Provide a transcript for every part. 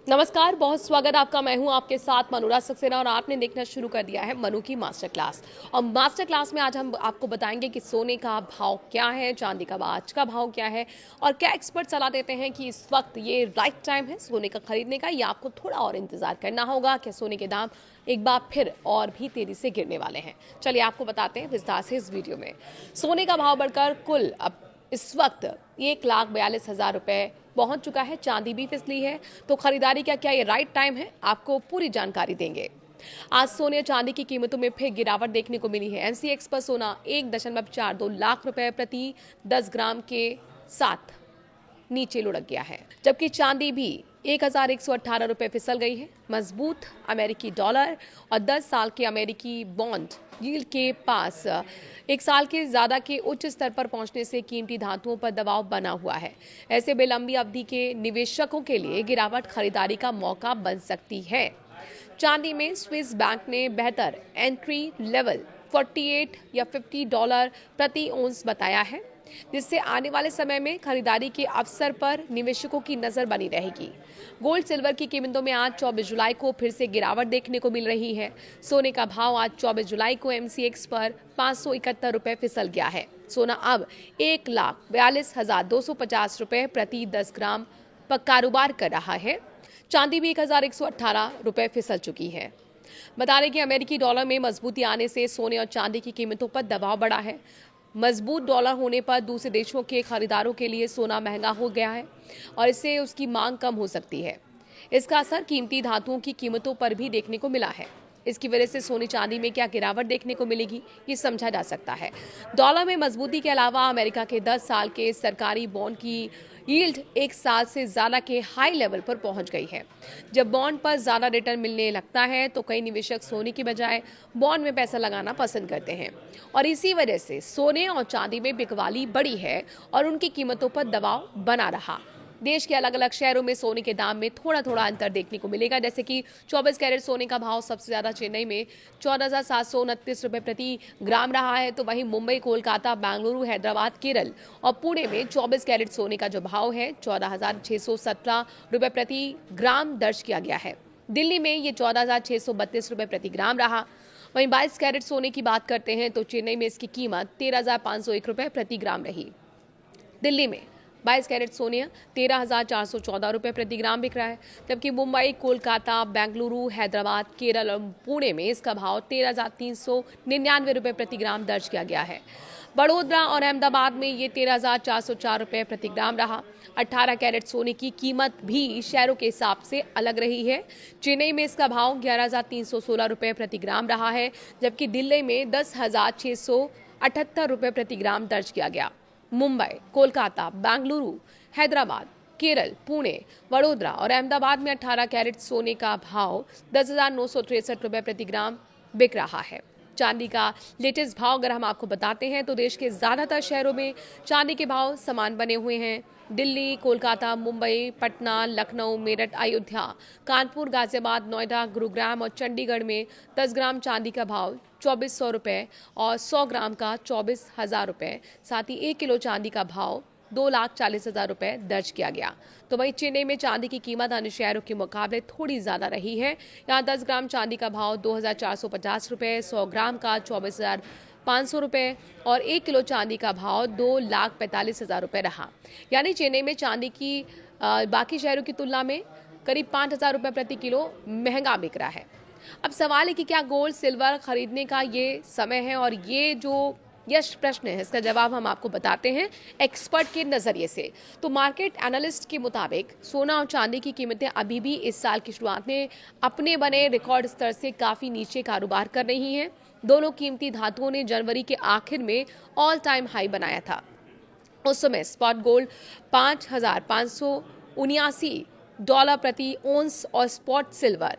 नमस्कार, बहुत स्वागत आपका। मैं हूं आपके साथ मनोराज सक्सेना और आपने देखना शुरू कर दिया है मनु की मास्टर क्लास। और मास्टर क्लास में आज हम आपको बताएंगे कि सोने का भाव क्या है, चांदी का आज का भाव क्या है और क्या एक्सपर्ट सलाह देते हैं कि इस वक्त ये राइट टाइम है सोने का खरीदने का या आपको थोड़ा और इंतजार करना होगा। क्या सोने के दाम एक बार फिर और भी तेजी से गिरने वाले हैं? चलिए आपको बताते हैं विस्तार से इस वीडियो में। सोने का भाव बढ़कर कुल अब इस वक्त 1,42,000 रुपए पहुंच चुका है। चांदी भी फिसली है, तो खरीदारी का क्या ये राइट टाइम है? आपको पूरी जानकारी देंगे। आज सोने और चांदी की कीमतों में फिर गिरावट देखने को मिली है। एमसीएक्स पर सोना 1.42 लाख रुपए प्रति 10 ग्राम के साथ नीचे लुढ़क गया है, जबकि चांदी भी 1,118 रुपए फिसल गई है। मजबूत अमेरिकी डॉलर और 10 साल के अमेरिकी बॉन्ड यील्ड के पास एक साल के ज्यादा के उच्च स्तर पर पहुंचने से कीमती धातुओं पर दबाव बना हुआ है। ऐसे में लंबी अवधि के निवेशकों के लिए गिरावट खरीदारी का मौका बन सकती है। चांदी में स्विस बैंक ने बेहतर एंट्री लेवल 48 या $50 प्रति औंस बताया है, जिससे आने वाले समय में खरीदारी के अवसर पर निवेशकों की नजर बनी रहेगी। गोल्ड सिल्वर की कीमतों में आज 24 जुलाई को फिर से गिरावट देखने को मिल रही है। सोने का भाव आज 24 जुलाई को एमसीएक्स पर 571 रुपए फिसल गया है। सोना अब 1,42,250 रुपए प्रति 10 ग्राम पर कारोबार कर रहा है। चांदी भी 1,118 रुपए फिसल चुकी है। बता दें कि अमेरिकी डॉलर में मजबूती आने से सोने और चांदी की कीमतों पर दबाव बढ़ा है। मजबूत डॉलर होने पर दूसरे देशों के खरीदारों के लिए सोना महंगा हो गया है और इससे उसकी मांग कम हो सकती है। इसका असर कीमती धातुओं की कीमतों पर भी देखने को मिला है। इसकी वजह से सोने चांदी में क्या गिरावट देखने को मिलेगी, ये समझा जा सकता है। डॉलर में मजबूती के अलावा अमेरिका के 10 साल के सरकारी बॉन्ड की यील्ड एक साल से ज्यादा के हाई लेवल पर पहुंच गई है। जब बॉन्ड पर ज्यादा रिटर्न मिलने लगता है तो कई निवेशक सोने की बजाय बॉन्ड में पैसा लगाना पसंद करते हैं और इसी वजह से सोने और चांदी में बिकवाली बढ़ी है और उनकी कीमतों पर दबाव बना रहा। देश के अलग अलग शहरों में सोने के दाम में थोड़ा थोड़ा अंतर देखने को मिलेगा, जैसे कि 24 कैरेट सोने का भाव सबसे ज्यादा चेन्नई में 14,729 रुपए प्रति ग्राम रहा है, तो वहीं मुंबई, कोलकाता, बेंगलुरु, हैदराबाद, केरल और पुणे में 24 कैरेट सोने का जो भाव है 14,617 रुपए प्रति ग्राम दर्ज किया गया है। दिल्ली में ये 14,632 रुपए प्रति ग्राम रहा। वहीं 22 कैरेट सोने की बात करते हैं तो चेन्नई में इसकी कीमत 13,501 रुपए प्रति ग्राम रही। दिल्ली में 22 कैरेट सोने 13,414 रुपए प्रति ग्राम बिक रहा है, जबकि मुंबई, कोलकाता, बेंगलुरु, हैदराबाद, केरल और पुणे में इसका भाव 13,399 रुपए प्रति ग्राम दर्ज किया गया है। बड़ोदरा और अहमदाबाद में ये 13,404 रुपए प्रति ग्राम रहा। 18 कैरेट सोने की कीमत भी शहरों के हिसाब से अलग रही है। चेन्नई में इसका भाव 11,316 रुपए प्रति ग्राम रहा है, जबकि दिल्ली में 10,678 रुपए प्रति ग्राम दर्ज किया गया। मुंबई, कोलकाता, बेंगलुरु, हैदराबाद, केरल, पुणे, वडोदरा और अहमदाबाद में 18 कैरेट सोने का भाव 10,963 रुपए प्रति ग्राम बिक रहा है। चांदी का लेटेस्ट भाव अगर हम आपको बताते हैं तो देश के ज्यादातर शहरों में चांदी के भाव समान बने हुए हैं। दिल्ली, कोलकाता, मुंबई, पटना, लखनऊ, मेरठ, अयोध्या, कानपुर, गाजियाबाद, नोएडा, गुरुग्राम और चंडीगढ़ में 10 ग्राम चांदी का भाव 2,400 रुपए और 100 ग्राम का 24,000 रुपए, साथ ही 1 किलो चांदी का भाव 2,40,000 रुपए दर्ज किया गया। तो वहीं चेन्नई में चांदी की कीमत अन्य शहरों के मुकाबले थोड़ी ज्यादा रही है। यहाँ 10 ग्राम चांदी का भाव 2,450 रुपए, 100 ग्राम का 24,500 रुपए और 1 किलो चांदी का भाव 2,45,000 रुपए रहा। यानी चेन्नई में चांदी की बाकी शहरों की तुलना में करीब 5,000 रुपए प्रति किलो महंगा बिक रहा है। अब सवाल है कि क्या गोल्ड सिल्वर खरीदने का ये समय है, और ये जो यश प्रश्न है इसका जवाब हम आपको बताते हैं एक्सपर्ट के नजरिए से। तो मार्केट एनालिस्ट के मुताबिक सोना और चांदी की कीमतें अभी भी इस साल की शुरुआत में अपने बने रिकॉर्ड स्तर से काफी नीचे कारोबार कर रही हैं। दोनों कीमती धातुओं ने जनवरी के आखिर में ऑल टाइम हाई बनाया था। उस समय स्पॉट गोल्ड 5,579 डॉलर प्रति ओंस और स्पॉट सिल्वर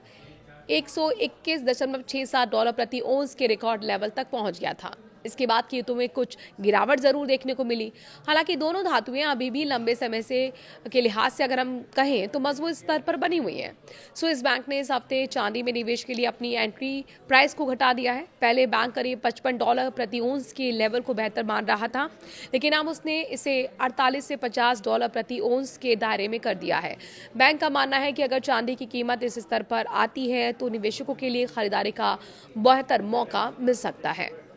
121.67 डॉलर प्रति ओंस के रिकॉर्ड लेवल तक पहुंच गया था। इसके बाद कीमतों में कुछ गिरावट जरूर देखने को मिली। हालांकि दोनों धातुएं अभी भी लंबे समय से के लिहाज से अगर हम कहें तो मजबूत स्तर पर बनी हुई हैं। स्विस बैंक ने इस हफ्ते चांदी में निवेश के लिए अपनी एंट्री प्राइस को घटा दिया है। पहले बैंक करीब $55 प्रति औंस के लेवल को बेहतर मान रहा था, लेकिन अब उसने इसे 48 से $50 प्रति औंस के दायरे में कर दिया है। बैंक का मानना है कि अगर चांदी की कीमत इस स्तर पर आती है तो निवेशकों के लिए खरीदारी का बेहतर मौका मिल सकता है।